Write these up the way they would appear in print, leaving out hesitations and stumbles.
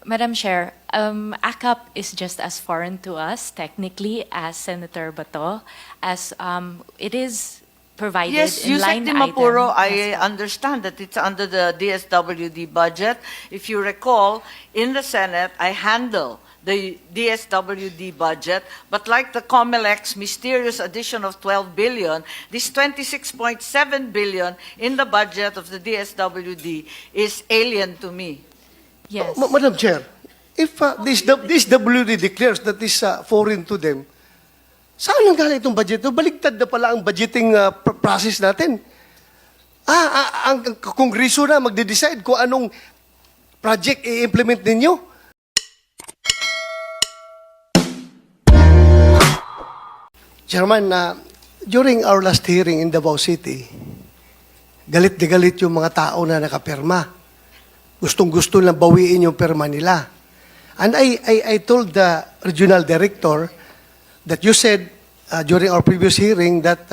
Madam Chair, ACAP is just as foreign to us, technically, as Senator Bato, as it is provided Yes, in Yusek line Dimapuro, item. I Yes, po. understand that it's under the DSWD budget. If you recall, in the Senate, I handle the DSWD budget, but like the COMELEC's mysterious addition of 12 billion, this 26.7 billion in the budget of the DSWD is alien to me. Yes. Madam Chair, if this WD declares that is foreign to them, saan nang galing itong budget? Baligtad na pala ang budgeting process natin. Ang Kongreso na magde-decide kung anong project i-implement ninyo. Chairman, during our last hearing in Davao City, galit na galit yung mga tao na nakapirma. Gustong-gusto lang bawiin yung perma nila. And I told the regional director that you said during our previous hearing that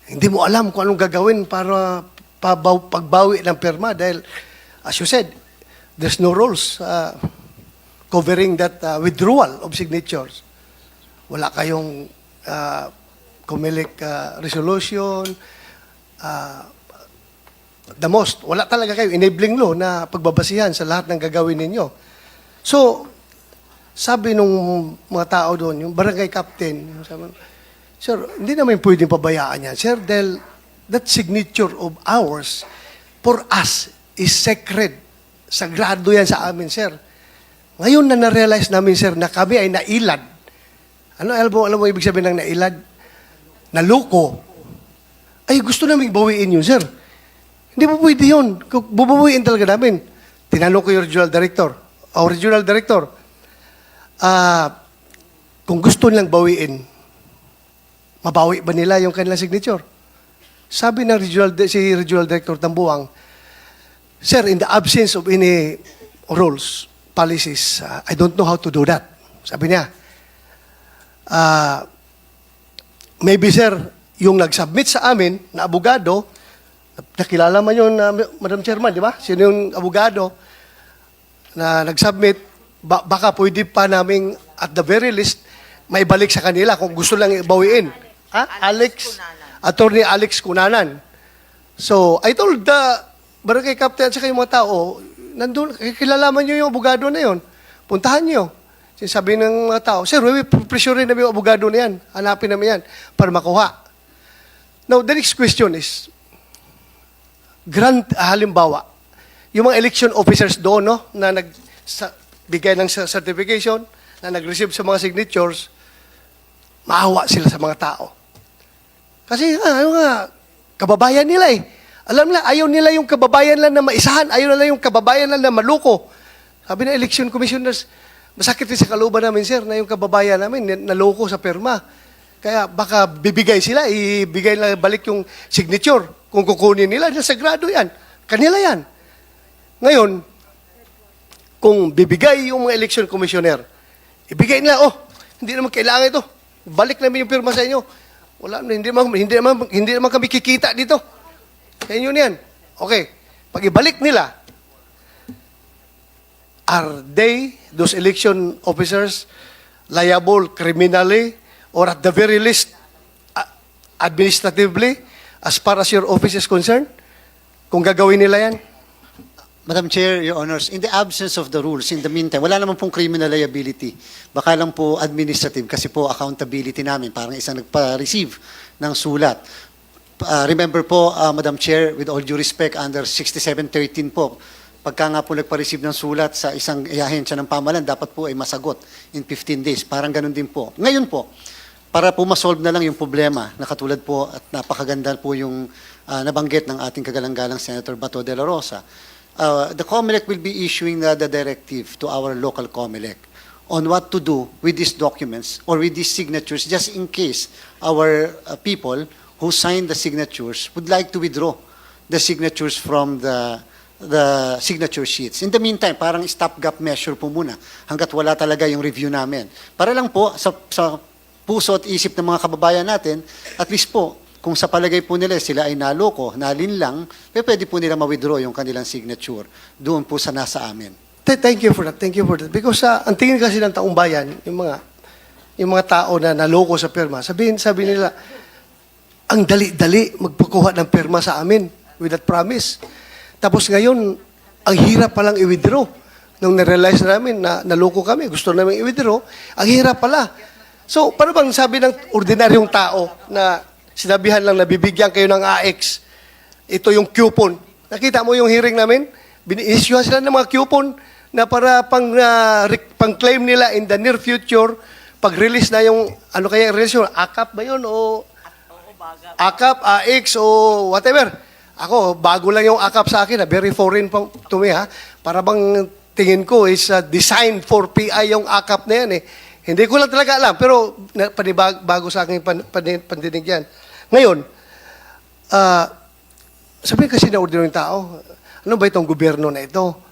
hindi mo alam kung anong gagawin para pagbawi ng perma dahil, as you said, there's no rules covering that withdrawal of signatures. Wala kayong COMELEC resolution, the most, wala talaga kayo enabling law na pagbabasihan sa lahat ng gagawin ninyo. So, sabi nung mga tao doon, yung barangay captain, sabi, sir, hindi naman pwedeng pabayaan yan. Sir, dahil that signature of ours, for us, is sacred. Sagrado yan sa amin, sir. Ngayon na na-realize namin, sir, na kami ay nailad. Alam mo ibig sabihin ng nailad? Naluko. Ay, gusto namin bawiin yun, sir. Hindi po pwede yun. Bububuin talaga namin. Tinanong ko yung regional director. Regional director, kung gusto nilang bawiin, mabawi ba nila yung kanilang signature? Sabi ng si regional director Tambuang, sir, in the absence of any rules, policies, I don't know how to do that. Sabi niya, maybe, sir, yung nag-submit sa amin na abogado, nakilala man yun, Madam Chairman, di ba? Sino yung abogado na nag-submit, baka pwede pa namin at the very least may balik sa kanila kung gusto lang bawiin. Attorney Alex Cunanan. So, I told the barangay captain at saka yung mga tao, nandun, kilalaman nyo yung abogado na yun. Puntahan nyo. Sabi ng mga tao, sir, pressure namin yung abogado na yan. Hanapin namin yan para makuha. Now, the next question is, halimbawa, yung mga election officers doon, no, na bigay ng certification, na nag-receive sa mga signatures, maawa sila sa mga tao. Kasi, kababayan nila eh. Alam nila, ayaw nila yung kababayan lang na maisahan, ayaw nila yung kababayan lang na maluko. Sabi ng election commissioners, masakit din sa kalooban namin, sir, na yung kababayan namin naloko sa perma. Kaya baka bibigay sila, ibigay lang balik yung signature. Kung kukunin nila, sagrado yan. Kanila yan. Ngayon, kung bibigay yung mga election commissioner, ibigay nila, hindi naman kailangan ito. Balik namin yung pirma sa inyo. Wala, hindi naman kami kikita dito. Sa inyo niyan. Okay. Pag ibalik nila, are they, those election officers, liable criminally or at the very least administratively as far as your office is concerned? Kung gagawin nila yan? Madam Chair, Your Honors, in the absence of the rules, in the meantime, wala naman pong criminal liability. Baka lang po administrative kasi po accountability namin, parang isang nagpa-receive ng sulat. Remember po, Madam Chair, with all due respect, under 6713 po, pagka nga po nagpa-receive ng sulat sa isang ahensya ng pamahalaan, dapat po ay masagot in 15 days. Parang ganun din po. Ngayon po, para po masolve na lang yung problema na katulad po at napakaganda po yung nabanggit ng ating kagalang-galang Senator Bato de la Rosa, the COMELEC will be issuing the directive to our local COMELEC on what to do with these documents or with these signatures just in case our people who signed the signatures would like to withdraw the signatures from the signature sheets. In the meantime, parang stopgap measure po muna hanggat wala talaga yung review namin. Para lang po sa puso at isip ng mga kababayan natin, at least po, kung sa palagay po nila sila ay naloko, nalinlang, pwede po nila ma-withdraw yung kanilang signature doon po sa nasa amin. Thank you for that. Thank you for that. Because ang tingin kasi ng taong bayan, yung mga tao na naloko sa perma, sabi nila, ang dali-dali magpakuha ng perma sa amin with that promise. Tapos ngayon, ang hirap palang i-withdraw. Nung na-realize namin na naloko kami, gusto namin i-withdraw, ang hirap pala. So, paano bang sabi ng ordinaryong tao na sinabihan lang na bibigyan kayo ng AX, ito yung coupon. Nakita mo yung hearing namin? Bini-issue sila ng mga coupon na para pang-claim nila in the near future, pag-release na yung, ano kaya release yun? AKAP ba yun? O AKAP, AX, o whatever. Ako, bago lang yung AKAP sa akin, very foreign to me, ha? Para bang tingin ko is designed for PI yung AKAP na yan, eh. Hindi ko lang talaga alam, pero bago sa akin pandinig yan. Ngayon, sabihin kasi na ordinaryong tao, ano ba itong gobyerno na ito?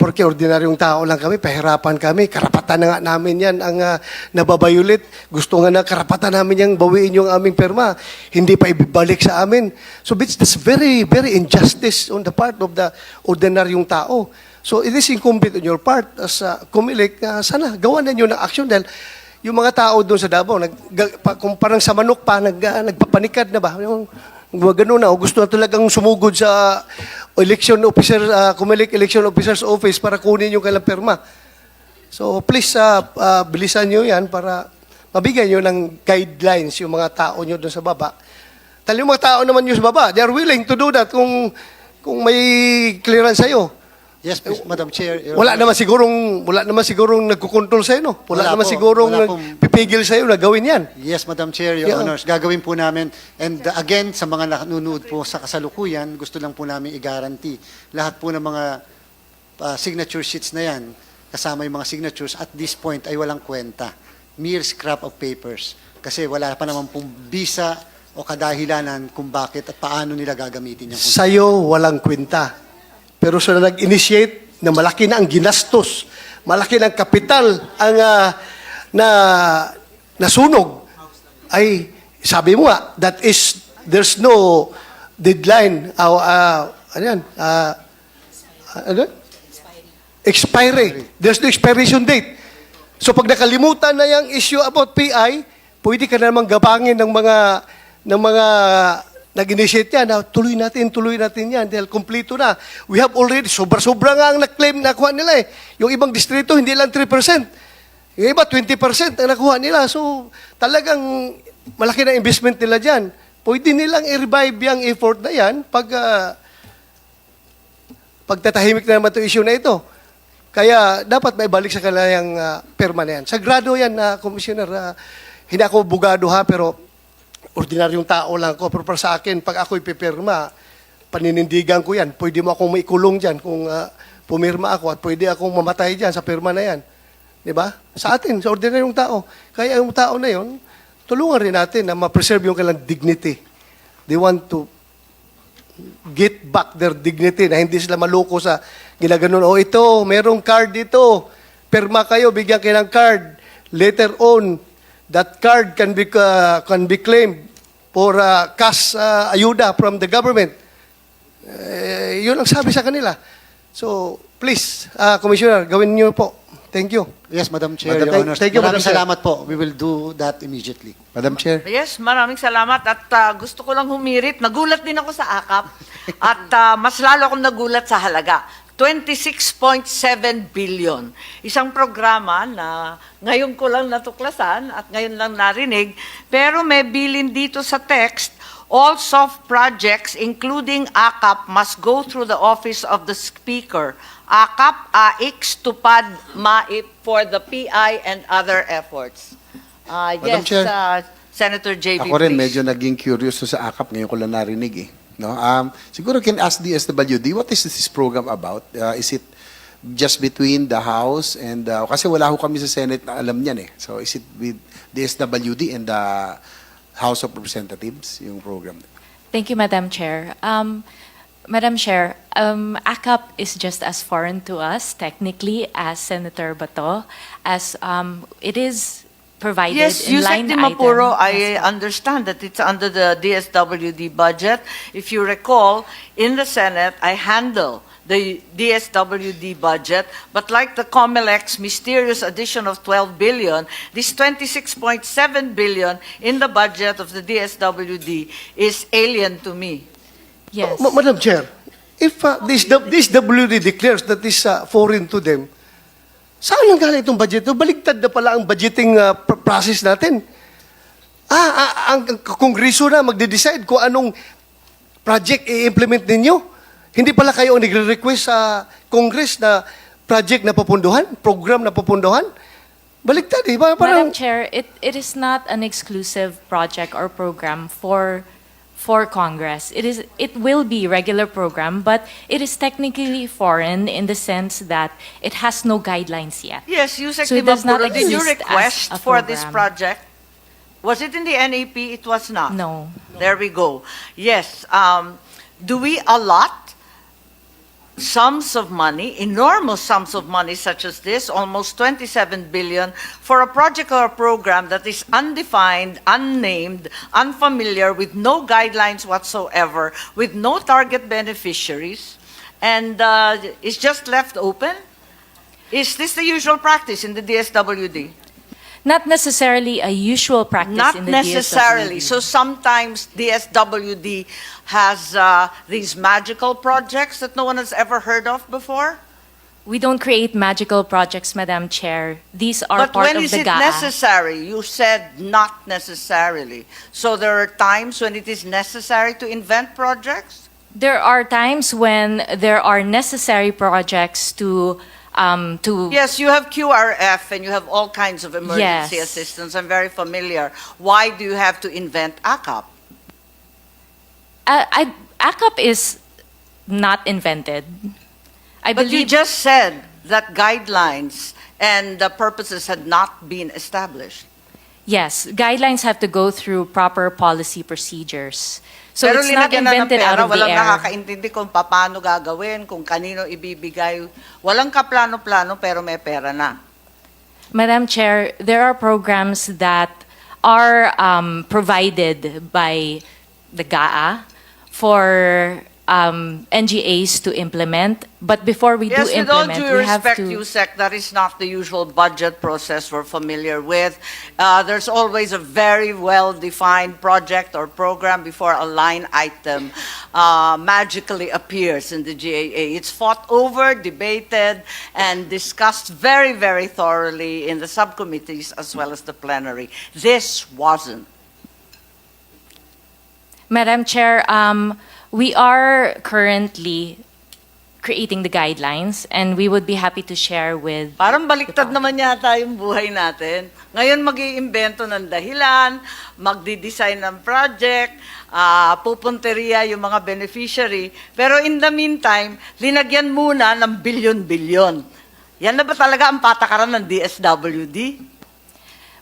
Porque ordinaryong tao lang kami, pahirapan kami, karapatan na nga namin yan ang nababayulit. Gusto nga na karapatan namin yung bawiin yung aming perma. Hindi pa ibibalik sa amin. So that's very, very injustice on the part of the ordinaryong tao. So it is incumbent on your part as Comelec, sana gawan ninyo ng action dahil yung mga tao doon sa Davao, kung parang sa manok pa, nagpapanikad na ba? Yung gano'n na, gusto na talagang sumugod sa election officer, Comelec election officer's office para kunin yung kailang perma. So please, bilisan nyo yan para mabigyan nyo ng guidelines yung mga tao nyo doon sa baba. Yung mga tao naman nyo sa baba, they are willing to do that kung may clearance sa'yo. Yes, please, Madam Chair. Your Wala Honor. naman sigurong nagkukontrol sa'yo, no? Wala naman po. sigurong Wala pong- pipigil sa'yo na gawin yan. Yes, Madam Chair, Your Yeah. Honors. Gagawin po namin. And again, sa mga nanonood po sa kasalukuyan, gusto lang po namin i-guarantee. Lahat po ng mga signature sheets na yan, kasama yung mga signatures, at this point ay walang kwenta. Mere scrap of papers. Kasi wala pa naman pong visa o kadahilanan kung bakit at paano nila gagamitin yan. Sa'yo, walang kwenta. Pero sa nag-initiate na malaki na ang ginastos, malaki na ang kapital ang nasunog, ay sabi mo nga, there's no deadline, ano yan, expiry. There's no expiration date. So pag nakalimutan na yung issue about PI, pwede ka na namang gabangin ng mga nag-initiate yan, tuloy natin yan dahil kompleto na. We have already, sobra-sobra nga ang na-claim nakuha nila eh. Yung ibang distrito, hindi lang 3%. Yung iba, 20% ang nakuha nila. So, talagang malaki na investment nila dyan. Pwede nilang i-revive yung effort na yan pagtatahimik na naman ito issue na ito. Kaya, dapat maibalik sa kanila yung perma na yan. Sagrado yan, Commissioner. Hindi ako bugado ha, pero ordinaryong tao lang ako, pero para sa akin, pag ako'y pipirma, paninindigan ko yan. Pwede mo akong maikulong dyan kung pumirma ako at pwede akong mamatay dyan sa pirma na yan. Di ba? Sa atin, sa ordinaryong tao. Kaya yung tao na yon, tulungan rin natin na ma-preserve yung kailang dignity. They want to get back their dignity na hindi sila maloko sa ginaganon. O ito, merong card dito. Pirma kayo, bigyan kayo ng card. Later on, that card can be claimed for cash ayuda from the government. Yun ang sabi sa kanila. So, please, Commissioner, gawin niyo po. Thank you. Yes, Madam Chair, Madam- Your Honors. thank you, Madam Maraming Chair. salamat po. We will do that immediately. Madam Chair. Yes, maraming salamat at gusto ko lang humirit. Nagulat din ako sa AKAP at mas lalo akong nagulat sa halaga. 26.7 billion. Isang programa na ngayon ko lang natuklasan at ngayon lang narinig, pero may bilin dito sa text, all soft projects including AKAP must go through the office of the Speaker. AKAP, AX, TUPAD, MAIP for the PI and other efforts. Madam Yes, Chair. Senator JB, Ako rin please. medyo naging curious sa AKAP, ngayon ko lang narinig eh. No? Siguro can ask the SWD, what is this program about? Is it just between the House and, kasi wala ho kami sa Senate na alam niyan eh. So is it with the SWD and the House of Representatives, yung program? Thank you, Madam Chair. Madam Chair, AKAP is just as foreign to us, technically, as Senator Bato, as it is provided Yes, in Yusek line Di Mapuro, item. I understand that it's under the DSWD budget. If you recall, in the Senate, I handle the DSWD budget, but like the COMELEC's mysterious addition of 12 billion, this 26.7 billion in the budget of the DSWD is alien to me. Yes. Madam Chair, if this WD declares that is foreign to them, saan lang galing itong budget? Baligtad na pala ang budgeting process natin. Ang Kongreso na magde-decide kung anong project i-implement ninyo. Hindi pala kayo ang nagre-request sa Congress na project na papunduhan, program na papunduhan. Baligtad eh. Madam Chair, it is not an exclusive project or program for Congress. It will be regular program, but it is technically foreign in the sense that it has no guidelines yet. Yes, Yusek So it does not Dimapuro, did you exist as request a for this program. project? Was it in the NAP? It was not. No. There we go. Yes. Do we allot sums of money, enormous sums of money such as this, almost 27 billion, for a project or a program that is undefined, unnamed, unfamiliar, with no guidelines whatsoever, with no target beneficiaries, and is just left open? Is this the usual practice in the DSWD? Not necessarily a usual practice Not in the necessarily. DSWD. So sometimes DSWD has these magical projects that no one has ever heard of before. We don't create magical projects, Madam Chair. These are But part when of is the it GAA. necessary? You said not necessarily. So there are times when it is necessary to invent projects? There are times when there are necessary projects to Yes, you have QRF and you have all kinds of emergency Yes. assistance. I'm very familiar. Why do you have to invent ACAP? ACAP is not invented. I But you believe just said that guidelines and the purposes had not been established. yes, guidelines have to go through proper policy procedures. So Pero it's not linagyan na ng invented out pera, of the walang air. nakakaintindi kung paano gagawin, kung kanino ibibigay. Walang kaplano-plano pero may pera na. Madam Chair, there are programs that are provided by the GAA for NGAs to implement. But before we Yes, do with all implement, due we have respect, to... Yusek, that is not the usual budget process we're familiar with. There's always a very well-defined project or program before a line item magically appears in the GAA. It's fought over, debated, and discussed very, very thoroughly in the subcommittees as well as the plenary. This wasn't. Madam Chair, we are currently creating the guidelines, and we would be happy to share with... Parang baliktad naman yata yung buhay natin. Ngayon mag-iimbento ng dahilan, magdi-design ng project, pupunteriya yung mga beneficiary. Pero in the meantime, linagyan muna ng bilyon-bilyon. Yan na ba talaga ang patakaran ng DSWD?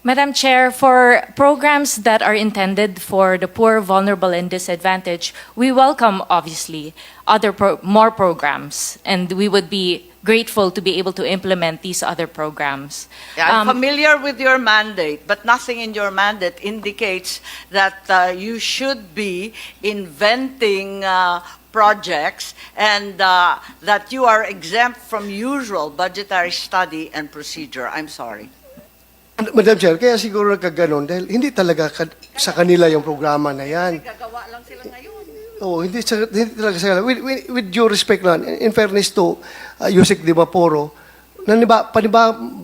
Madam Chair, for programs that are intended for the poor, vulnerable, and disadvantaged, we welcome, obviously, more programs, and we would be grateful to be able to implement these other programs. I'm familiar with your mandate, but nothing in your mandate indicates that you should be inventing projects and that you are exempt from usual budgetary study and procedure. I'm sorry. Madam Chair, kaya siguro nagkaganon dahil hindi talaga sa kanila yung programa na yan. Gagawa lang sila ngayon. Oo, hindi talaga sa kanila. With due respect na, in fairness to Yusek Dimapuro,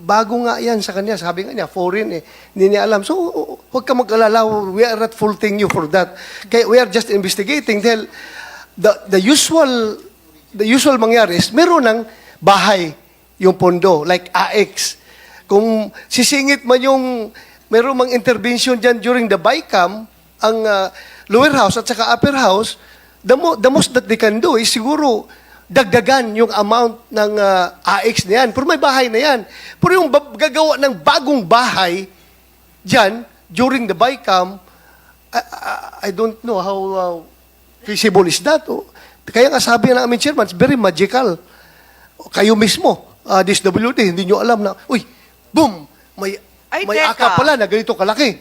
bago nga yan sa kanya. Sabi nga niya, foreign eh. Hindi niya alam. So, huwag ka mag-alala. We are not faulting you for that. Kaya we are just investigating dahil the usual mangyari is meron ng bahay yung pondo, like AX. Kung sisingit man yung meron mang intervention dyan during the BICAM, ang lower house at saka upper house, the most that they can do is siguro dagdagan yung amount ng AX na yan. Pero may bahay na yan. Pero yung gagawa ng bagong bahay dyan during the BICAM, I don't know how feasible is that. Kaya nga sabi ng aming chairman, it's very magical. Kayo mismo, DSWD, hindi nyo alam na, uy, boom! May Ay, may teka. ACAP pala na ganito kalaki.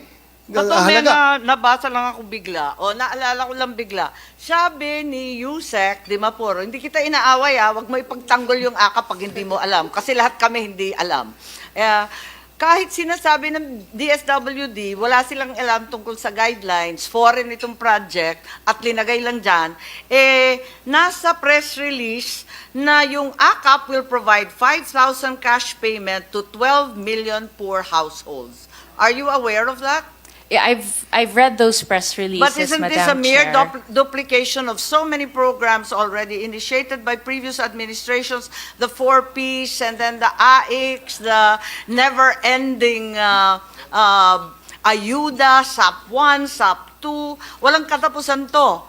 Totoo, may halaga. nabasa lang ako bigla, o naalala ko lang bigla. Sabi ni Yusek Dimapuro, hindi kita inaaway wag mo ipagtanggol yung AKAP pag hindi mo alam. Kasi lahat kami hindi alam. Kahit sinasabi ng DSWD, wala silang alam tungkol sa guidelines, foreign itong project, at linagay lang dyan, nasa press release na yung AKAP will provide 5,000 cash payment to 12 million poor households. Are you aware of that? Yeah, I've read those press releases, But isn't this a Madam mere Chair. duplication of so many programs already initiated by previous administrations, the 4Ps and then the AICs, the never-ending ayuda, SAP 1, SAP 2, walang katapusan to.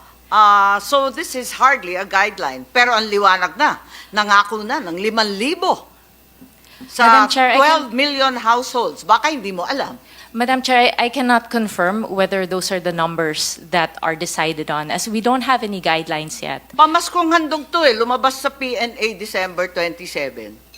So this is hardly a guideline. Pero ang liwanag na, nangako na ng 5,000 sa Madam Chair, 12 million households. Baka hindi mo alam. Madam Chair, I cannot confirm whether those are the numbers that are decided on, as we don't have any guidelines yet. Pamaskong handog to lumabas sa PNA December 27.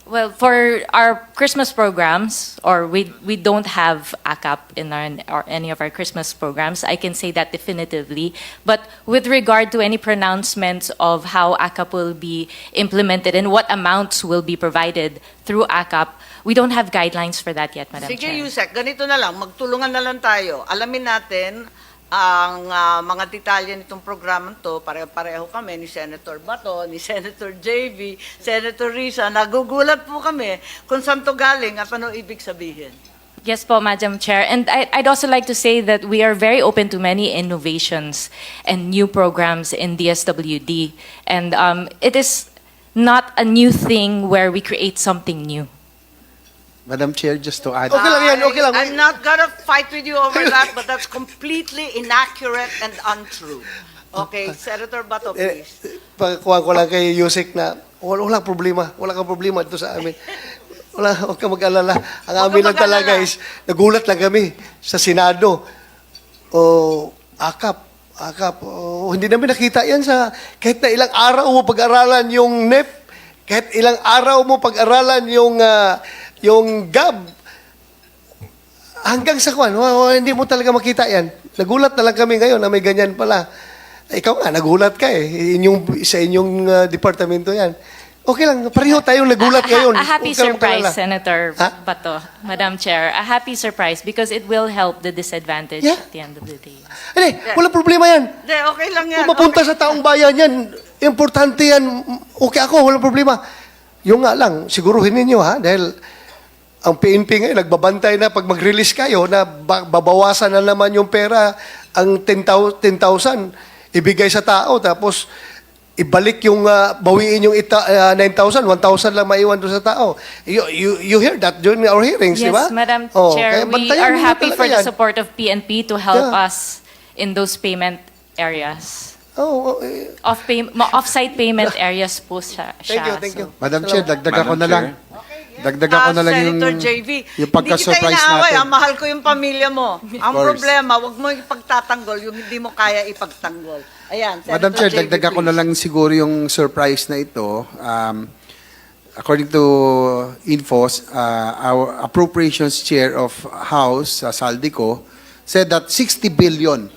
Well, for our Christmas programs, or we don't have AKAP in or any of our Christmas programs, I can say that definitively. But with regard to any pronouncements of how AKAP will be implemented and what amounts will be provided through AKAP, we don't have guidelines for that yet, Madam Sige, Chair. Yusek, ganito na lang, magtulungan na lang tayo. Alamin natin ang mga detalye nitong programang to. Pareho kami ni Senator Bato, ni Senator JV, Senator Risa. Nagugulat po kami kung saan to galing at ano ibig sabihin. Yes po, Madam Chair. And I'd also like to say that we are very open to many innovations and new programs in DSWD. And it is not a new thing where we create something new. Madam Chair, just to add. Okay lang yan, okay lang. I'm not gonna fight with you over that, but that's completely inaccurate and untrue. Okay, Senator Bato, please. Pagkuhan ko lang kay Yusek na walang problema. Wala kang problema dito sa amin. Huwag kang mag-alala. Ang Huwag amin kang lang talaga mag-alala. is, nagulat lang kami sa Senado. AKAP. Hindi namin nakita yan sa, kahit na ilang araw mo pag-aralan yung NEP, kahit ilang araw mo pag-aralan yung GAB, hanggang sa kwan, hindi mo talaga makita yan. Nagulat na lang kami ngayon na may ganyan pala. Ikaw nga, nagulat ka sa inyong departamento yan. Okay lang, pareho tayong nagulat ngayon. A happy Huwag kang surprise, mag-alala. Senator Ha? Bato, Madam Chair. A happy surprise because it will help the disadvantaged Yeah. at the end of the day. Hindi, walang problema yan. Hindi, okay lang yan. Kung mapunta sa taong bayan yan, importante yan. Okay ako, walang problema. Yung nga lang, siguruhin ninyo dahil ang PNP ngayon, nagbabantay na pag mag-release kayo na babawasan na naman yung pera, ang 10,000 ibigay sa tao, tapos ibalik yung, bawiin yung 9,000, 1,000 lang maiwan doon sa tao. You hear that during our hearings, di ba? Yes, Madam kaya Chair, we bantayan are ninyo happy talaga for the yan. support of PNP to help Yeah. us in those payment areas. Oh, Off-site payment areas po siya. thank you. Madam Chair, dagdag ako Madam na lang. Chair. Dagdagan ko na lang yung, Senator JV, yung pagka-surprise hindi kita inaaway, natin. mahal ko yung pamilya mo. Ang course. problema, wag mo ipagtatanggol yung hindi mo kaya ipagtanggol. Ayan, Senator Madam Chair, JV, dagdagan ko na please. lang siguro yung surprise na ito. According to Infos, our appropriations chair of House, Saldico, said that 60 billion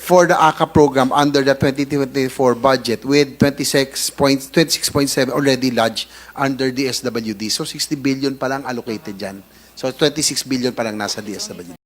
for the ACA program under the 2024 budget with 26.7 already lodged under DSWD. So 60 billion pa lang allocated dyan. So 26 billion pa lang nasa DSWD.